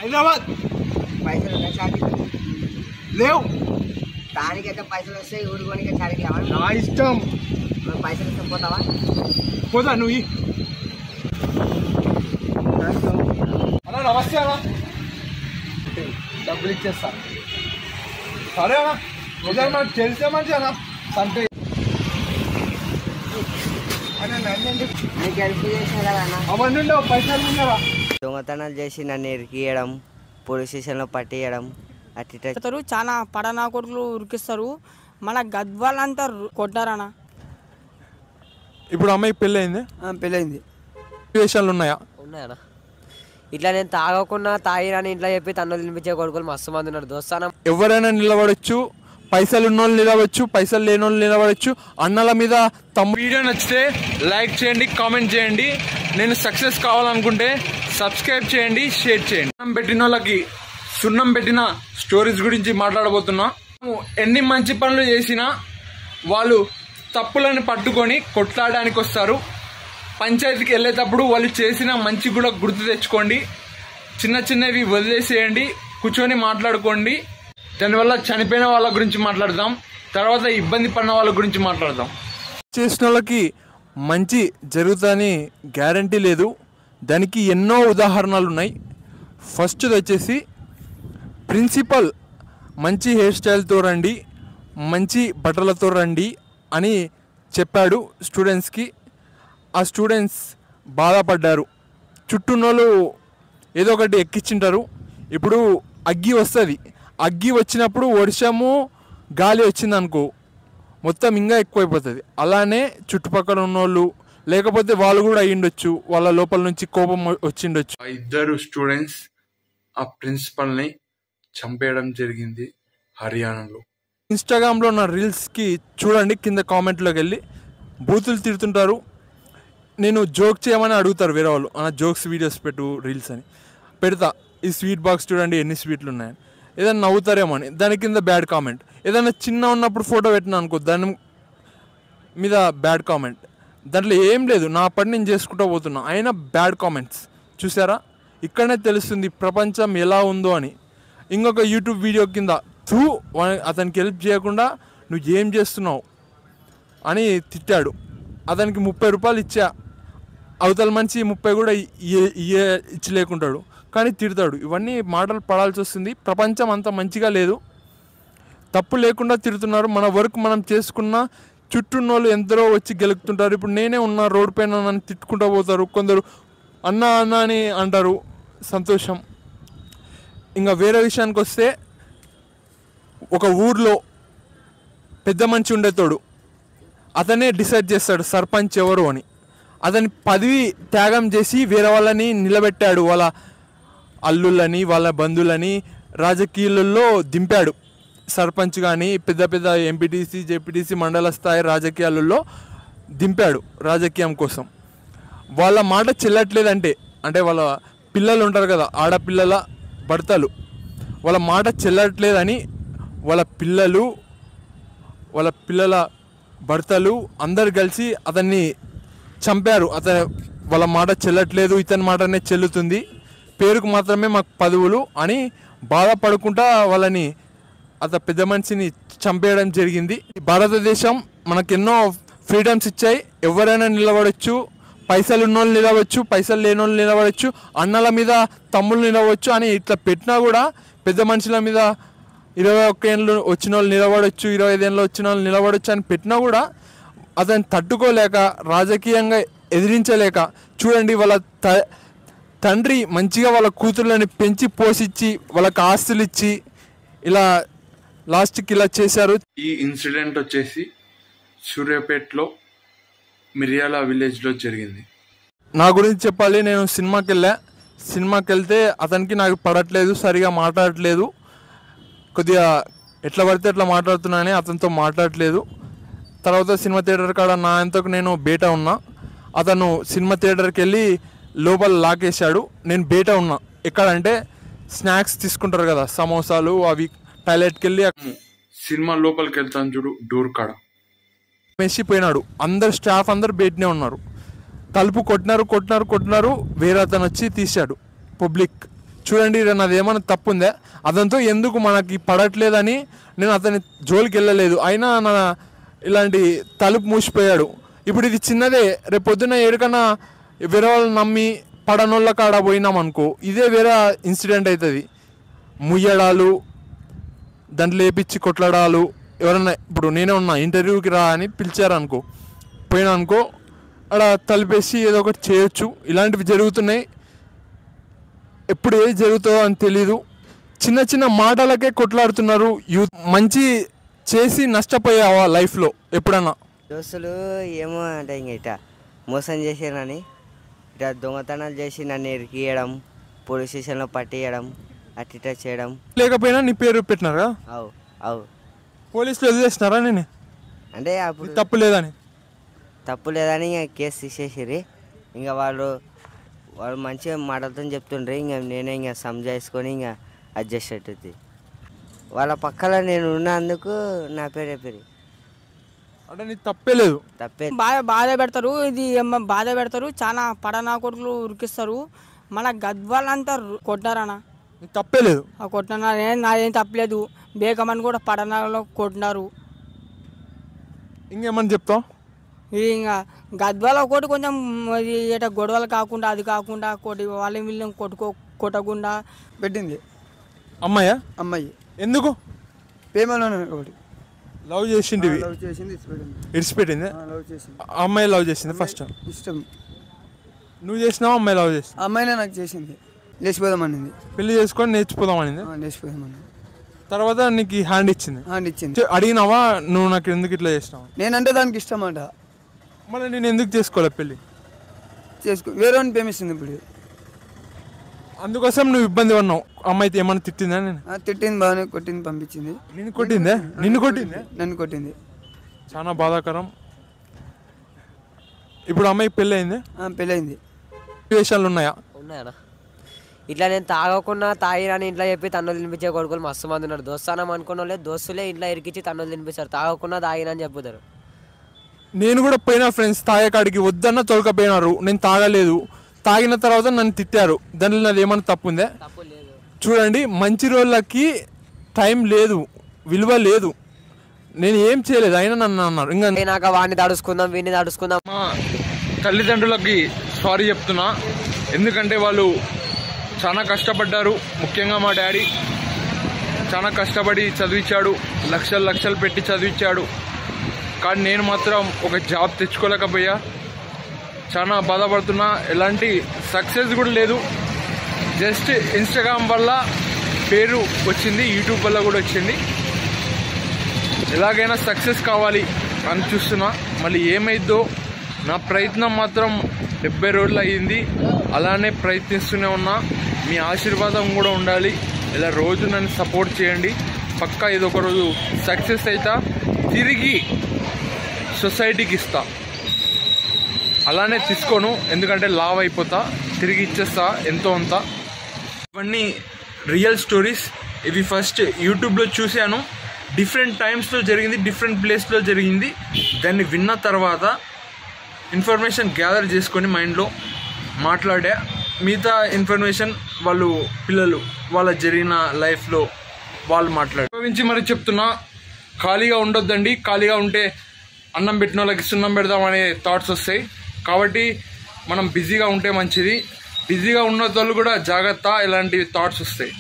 హైదరాబాద్. పైసలు ఉన్నాయి చాకరీ లేవు. దానికైతే పైసలు వస్తాయి, ఊరుకోనికే చాకరీ కావాలి. నా ఇష్టం. నువ్వు పైసలు ఇస్తే పోతావా? పోతా నువ్వు. అన్నా నమస్తే అన్నా, డబ్బులు ఇచ్చేస్తా. సరే అన్నా, నిజంగా నాకు తెలిసే మంచి అన్నా సంటే నీకు హెల్ప్ చేసిన కదా అన్న. అవన్నీ ఉండవు, పైసలు ఉన్నారా? దొంగతనాలు చేసి నన్ను ఇరికియడం, పోలీస్ స్టేషన్లో పట్టేయడం అట్టిస్తారు. చాలా పడనా కొడుకులు ఉరికిస్తారు. మన గద్వాలంతా కొట్టారన్న. ఇప్పుడు అమ్మాయికి పెళ్ళయింది? పెళ్ళైంది. విషయాలు ఉన్నాయా? ఉన్నాయన్న. ఇట్లా నేను తాగకుండా తాగిరని ఇంట్లో చెప్పి తన్నులు తినిపించే కొడుకులు మస్తు మంది ఉన్నారు దోస్తానం. ఎవరైనా నిలబడచ్చు, పైసలు ఉన్నోళ్ళు నిలవచ్చు, పైసలు లేని వాళ్ళు నిలబడచ్చు. అన్నల మీద వీడియో నచ్చితే లైక్ చేయండి, కామెంట్ చేయండి. నేను సక్సెస్ కావాలనుకుంటే సబ్స్క్రైబ్ చేయండి, షేర్ చేయండి. సున్నం పెట్టిన వాళ్ళకి సున్నం పెట్టిన స్టోరీస్ గురించి మాట్లాడబోతున్నా. ఎన్ని మంచి పనులు చేసినా వాళ్ళు తప్పులను పట్టుకొని కొట్లాడడానికి వస్తారు. పంచాయతీకి వెళ్ళేటప్పుడు వాళ్ళు చేసిన మంచి కూడా గుర్తు తెచ్చుకోండి. చిన్న చిన్నవి వదిలేసేయండి, కూర్చొని మాట్లాడుకోండి. దానివల్ల చనిపోయిన వాళ్ళ గురించి మాట్లాడదాం, తర్వాత ఇబ్బంది పడిన వాళ్ళ గురించి మాట్లాడదాం. చేసిన వాళ్ళకి మంచి జరుగుతుందని గ్యారంటీ లేదు. దానికి ఎన్నో ఉదాహరణలు ఉన్నాయి. ఫస్ట్ వచ్చేసి ప్రిన్సిపల్ మంచి హెయిర్ స్టైల్తో రండి, మంచి బట్టలతో రండి అని చెప్పాడు స్టూడెంట్స్కి. ఆ స్టూడెంట్స్ బాధపడ్డారు. చుట్టూనోళ్ళు ఏదో ఒకటి ఎక్కించుంటారు. ఇప్పుడు అగ్గి వస్తుంది, అగ్గి వచ్చినప్పుడు వర్షము గాలి వచ్చిందనుకో మొత్తం ఇంకా ఎక్కువైపోతుంది. అలానే చుట్టుపక్కల ఉన్నోళ్ళు లేకపోతే వాళ్ళు కూడా అయ్యిండొచ్చు, వాళ్ళ లోపల నుంచి కోపం వచ్చిండొచ్చు. ఆ ఇద్దరు స్టూడెంట్స్ ఆ ప్రిన్సిపల్ని చంపేయడం జరిగింది హర్యానాలో. ఇన్స్టాగ్రామ్లో ఉన్న రీల్స్కి చూడండి, కింద కామెంట్లోకి వెళ్ళి బూతులు తిడుతుంటారు. నేను జోక్ చేయమని అడుగుతారు వేరే వాళ్ళు, జోక్స్ వీడియోస్ పెట్టు రీల్స్ అని పెడతా. ఈ స్వీట్ బాక్స్ చూడండి ఎన్ని స్వీట్లు ఉన్నాయని. ఏదైనా నవ్వుతారేమో అని దాని కింద బ్యాడ్ కామెంట్. ఏదైనా చిన్న ఉన్నప్పుడు ఫోటో పెట్టినా అనుకో దాని మీద బ్యాడ్ కామెంట్. దాంట్లో ఏం లేదు, నా పని నేను చేసుకుంటూ పోతున్నా, అయినా బ్యాడ్ కామెంట్స్. చూసారా, ఇక్కడనే తెలుస్తుంది ప్రపంచం ఎలా ఉందో అని. ఇంకొక యూట్యూబ్ వీడియో కింద అతనికి హెల్ప్ చేయకుండా నువ్వు ఏం చేస్తున్నావు అని తిట్టాడు. అతనికి 30 రూపాయలు ఇచ్చా, అవతల మనిషి 30 కూడా ఇచ్చలేకుంటాడు, కానీ తిడతాడు. ఇవన్నీ మాటలు పడాల్సి వస్తుంది. ప్రపంచం అంత మంచిగా లేదు, తప్పు లేకుండా తిడుతున్నారు. మన వర్క్ మనం చేసుకున్న చుట్టూన్నోళ్ళు ఎందరో వచ్చి గెలుపుతుంటారు. ఇప్పుడు నేనే ఉన్నా రోడ్డు పైన నన్ను తిట్టుకుంటూ పోతారు. కొందరు అన్న అన్న అని అంటారు, సంతోషం. ఇంకా వేరే విషయానికి వస్తే, ఒక ఊర్లో పెద్ద మనిషి ఉండేతోడు అతనే డిసైడ్ చేస్తాడు సర్పంచ్ ఎవరు అని. అతని పదవి త్యాగం చేసి వేరే వాళ్ళని నిలబెట్టాడు. వాళ్ళ అల్లుళ్ళని వాళ్ళ బంధువులని రాజకీయాలలో దింపాడు. సర్పంచ్ కానీ పెద్ద పెద్ద ఎంపీటీసీ జెడ్పీటీసీ మండల స్థాయి రాజకీయాలలో దింపాడు రాజకీయం కోసం. వాళ్ళ మాట చెల్లట్లేదంటే, అంటే వాళ్ళ పిల్లలు ఉంటారు కదా, ఆడపిల్లల భర్తలు, వాళ్ళ మాట చెల్లట్లేదని వాళ్ళ పిల్లల భర్తలు అందరు కలిసి అతన్ని చంపారు. వాళ్ళ మాట చెల్లట్లేదు, ఇతని మాటనే చెల్లుతుంది, పేరుకు మాత్రమే మాకు పదవులు అని బాధపడుకుంటా వాళ్ళని పెద్ద మనిషిని చంపేయడం జరిగింది. భారతదేశం మనకెన్నో ఫ్రీడమ్స్ ఇచ్చాయి. ఎవరైనా నిలబడచ్చు, పైసలు ఉన్నోళ్ళు నిలవచ్చు, పైసలు లేని వాళ్ళు నిలబడచ్చు, అన్నల మీద తమ్ముళ్ళు నిలవచ్చు అని ఇట్లా పెట్టినా కూడా పెద్ద మనుషుల మీద 21 ఏళ్ళు వచ్చిన వాళ్ళు నిలబడచ్చు, 25 ఏళ్ళు వచ్చిన వాళ్ళు నిలబడచ్చు అని పెట్టినా కూడా అతన్ని తట్టుకోలేక, రాజకీయంగా ఎదిరించలేక, చూడండి వాళ్ళ తండ్రి మంచిగా వాళ్ళ కూతుర్లని పెంచి పోషించి వాళ్ళకి ఆస్తులు ఇచ్చి ఇలా లాస్ట్కి ఇలా చేశారు. ఈ ఇన్సిడెంట్ వచ్చేసి సూర్యాపేటలో మిర్యాల విలేజ్లో జరిగింది. నా గురించి చెప్పాలి, నేను సినిమాకి వెళ్తే అతనికి నాకు పడట్లేదు, సరిగా మాట్లాడట్లేదు, కొద్దిగా ఎట్లా పడితే ఎట్లా మాట్లాడుతున్నానని అతనితో మాట్లాడట్లేదు. తర్వాత సినిమా థియేటర్ కాడ నా అంతకు నేను బయట ఉన్నా. అతను సినిమా థియేటర్కి వెళ్ళి లోపల లాకేశాడు, నేను బయట ఉన్నా. ఎక్కడంటే స్నాక్స్ తీసుకుంటారు కదా, సమోసాలు అవి, టాయిలెట్కి వెళ్ళి సినిమా లోపలికి వెళ్తాను చూడు, డోర్ కాడ మెసిపోయినాడు. అందరు స్టాఫ్ అందరు బయటనే ఉన్నారు. తలుపు కొట్టినారు. వేరే అతను వచ్చి తీశాడు. పబ్లిక్ చూడండి నాది ఏమైనా తప్పు ఉందా, అదంతా ఎందుకు మనకి పడట్లేదని నేను అతని జోలికి వెళ్ళలేదు. అయినా నా ఇలాంటి తలుపు మూసిపోయాడు. ఇప్పుడు ఇది చిన్నదే, రేపు పొద్దున్న ఎక్కడికన్నా వేరే వాళ్ళు నమ్మి పడనోళ్ళ కాడ పోయినాం అనుకో, ఇదే వేరే ఇన్సిడెంట్ అవుతుంది. ముయ్యడాలు, దాంట్లో లేపించి కొట్లాడాలు. ఎవరన్నా ఇప్పుడు నేనే ఉన్నా, ఇంటర్వ్యూకి రా అని పిలిచారు అనుకో, పోయినా అనుకో అక్కడ తలిపేసి ఏదో ఒకటి చేయొచ్చు. ఇలాంటివి జరుగుతున్నాయి. ఎప్పుడు ఏది జరుగుతుందో అని తెలీదు. చిన్న చిన్న మాటలకే కొట్లాడుతున్నారు యూత్. మంచి చేసి నష్టపోయావా లైఫ్లో ఎప్పుడన్నా? దోస్తులు ఏమో అంటే ఇంక ఇట్లా మోసం చేసానని ఇట్లా దొంగతనాలు చేసి నన్ను ఇరికియడం, పోలీస్ స్టేషన్లో పట్టేయడం, అట్లా చేయడం. లేకపోయినా నీ పేరు పెట్టినారా? అవు అవు పోలీసులు వదిలేసినారా నేను అంటే అప్పుడు తప్పు లేదని? తప్పు లేదని ఇంకా కేసు తీసేసిరి. ఇంకా వాళ్ళు మంచిగా మాటలతో చెప్తుండ్రు. ఇంకా నేనే ఇంకా సంజాయించుకొని ఇంకా అడ్జస్ట్ అవుతుంది. వాళ్ళ పక్కన నేను ఉన్నందుకు నా పేరు చెప్పారు. అంటే నీకు తప్పే లేదు. తప్పే బాధ పెడతారు, ఇది బాధ పెడతారు. చాలా పడనా కొడుకులు ఉరికిస్తారు. మళ్ళీ గద్వాలంతా కొట్టినారన్న. నీకు తప్పే లేదు. కొట్టినా నాదేం తప్పలేదు. బేకమని కూడా పడనాలో కొట్టినారు. ఇంకేమని చెప్తావు? ఇది ఇంకా గద్వాల ఒకటి కొంచెం ఇది ఏటా గొడవలు కాకుండా అది కాకుండా కొట్టి వాళ్ళని వీళ్ళని కొట్టకుండా పెట్టింది. అమ్మాయా? అమ్మాయి. ఎందుకు? ప్రేమలోనే ఒకటి లవ్ చేసింది, లవ్ చేసింది, ఇడిచిపెట్టింది. లవ్ చేసింది. అమ్మాయి లవ్ చేసింది ఫస్ట్? ఇష్టం. నువ్వు చేసినావా అమ్మాయి లవ్ చేసింది? అమ్మాయినే నాకు చేసింది. లేచిపోదామనింది. పెళ్లి చేసుకొని నేర్చుకోదామనింది. లేచిపోదామని తర్వాత నీకు హ్యాండ్ ఇచ్చింది. హ్యాండ్ ఇచ్చింది. అడిగినావా నువ్వు నాకు ఎందుకు ఇట్లా చేసినావు? నేనంటే దానికి ఇష్టం అంట. మళ్ళీ నేను ఎందుకు చేసుకోలే పెళ్ళి? వేరే ప్రేమిస్తుంది ఇప్పుడు. అందుకోసం నువ్వు ఇబ్బంది పడినావు. అమ్మాయి ఏమన్నా తిట్టిందా? నేను తిట్టింది, బాగానే కొట్టింది, పంపించింది. నిన్ను కొట్టిందే? నిన్ను కొట్టిందే? నన్ను కొట్టింది. చాలా బాధాకరం. ఇప్పుడు అమ్మాయికి పెళ్ళి అయింది? పెళ్ళయింది. విషయాలు ఉన్నాయా? ఉన్నాయన్నా. ఇట్లా నేను తాగకుండా తాగిరని ఇంట్లో చెప్పి తన్నులు తినిపించే కొడుకులు మస్తు మంది ఉన్నారు. దోస్తానం అనుకున్న వాళ్ళే దోస్తులే ఇంట్లో ఇరికిచ్చి తన్నులు తినిపిస్తారు. తాగకుండా తాగినని చెప్పుతారు. నేను కూడా పోయినా ఫ్రెండ్స్ తాగేకాడికి వద్దన్న తొలకపోయినారు. నేను తాగలేదు. తాగిన తర్వాత నన్ను తిట్టారు. దానిలో నాది ఏమన్నా తప్పు ఉందే? తప్పు లేదు. చూడండి, మంచి రోజులకి టైం లేదు, విలువ లేదు. నేను ఏం చేయలేదు, అయినా నన్ను అన్నారు. ఇంకా నాకు వాడిని దాడుచుకుందాం, వీడిని దాడుచుకుందాం. మా తల్లిదండ్రులకి సారీ చెప్తున్నా. ఎందుకంటే వాళ్ళు చాలా కష్టపడ్డారు. ముఖ్యంగా మా డాడీ చాలా కష్టపడి చదివించాడు, లక్షలు లక్షలు పెట్టి చదివించాడు. కానీ నేను మాత్రం ఒక జాబ్ తెచ్చుకోలేకపోయా. చాలా బాధపడుతున్నా. ఎలాంటి సక్సెస్ కూడా లేదు. జస్ట్ ఇన్స్టాగ్రామ్ వల్ల పేరు వచ్చింది, యూట్యూబ్ వల్ల కూడా వచ్చింది. ఎలాగైనా సక్సెస్ కావాలి అని చూస్తున్నా. మళ్ళీ ఏమైద్దో. నా ప్రయత్నం మాత్రం 70 రోజులు అయ్యింది. అలానే ప్రయత్నిస్తూనే ఉన్నా. మీ ఆశీర్వాదం కూడా ఉండాలి. ఇలా రోజు నన్ను సపోర్ట్ చేయండి. పక్కా ఇదొక రోజు సక్సెస్ అవుతా, తిరిగి సొసైటీకి ఇస్తా. అలానే తీసుకోను, ఎందుకంటే లావ్ అయిపోతా, తిరిగి ఇచ్చేస్తా ఎంతో అంత. ఇవన్నీ రియల్ స్టోరీస్. ఇవి ఫస్ట్ యూట్యూబ్లో చూశాను. డిఫరెంట్ టైమ్స్లో జరిగింది, డిఫరెంట్ ప్లేస్లో జరిగింది. దాన్ని విన్న తర్వాత ఇన్ఫర్మేషన్ గ్యాదర్ చేసుకొని మైండ్లో మాట్లాడా. మిగతా ఇన్ఫర్మేషన్ వాళ్ళు పిల్లలు వాళ్ళ జరిగిన లైఫ్లో వాళ్ళు మాట్లాడి మరి చెప్తున్నా. ఖాళీగా ఉండొద్దండి. ఖాళీగా ఉంటే అన్నం పెట్టిన వాళ్ళకి సున్నం పెడదామనే థాట్స్ వస్తాయి. కాబట్టి మనం బిజీగా ఉంటే మంచిది. బిజీగా ఉన్న వాళ్ళు కూడా జాగ్రత్త, ఇలాంటి థాట్స్ వస్తాయి.